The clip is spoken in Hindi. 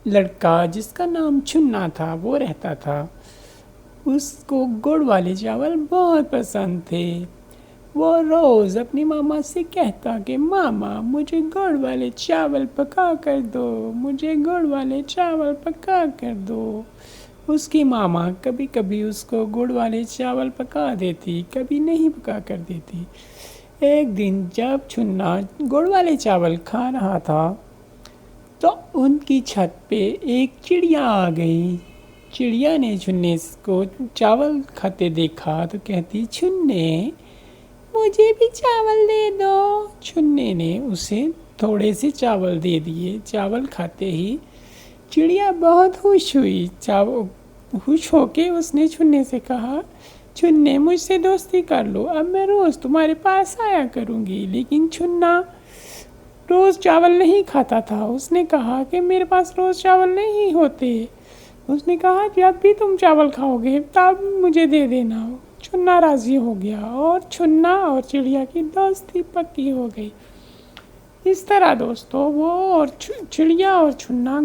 लड़का जिसका नाम चुन्ना था वो रहता था। उसको गुड़ वाले चावल बहुत पसंद थे। वो रोज़ अपनी मामा से कहता कि मामा मुझे गुड़ वाले चावल पका कर दो, मुझे गुड़ वाले चावल पका कर दो। उसकी मामा कभी कभी उसको गुड़ वाले चावल पका देती, कभी नहीं पका कर देती। एक दिन जब चुन्ना गुड़ वाले चावल खा रहा था तो उनकी छत पे एक चिड़िया आ गई। चिड़िया ने चुन्ने को चावल खाते देखा तो कहती, चुन्ने मुझे भी चावल दे दो। चुन्ने ने उसे थोड़े से चावल दे दिए। चावल खाते ही चिड़िया बहुत खुश हुई। खुश होके उसने चुन्ने से कहा, चुन्ने मुझसे दोस्ती कर लो, अब मैं रोज़ तुम्हारे पास आया करूँगी। लेकिन चुन्ना रोज़ चावल नहीं खाता था। उसने कहा कि मेरे पास रोज़ चावल नहीं होते। उसने कहा जब भी तुम चावल खाओगे तब मुझे दे देना। चुन्ना राज़ी हो गया और चुन्ना और चिड़िया की दोस्ती पक्की हो गई। इस तरह दोस्तों वो और चिड़िया और चुन्ना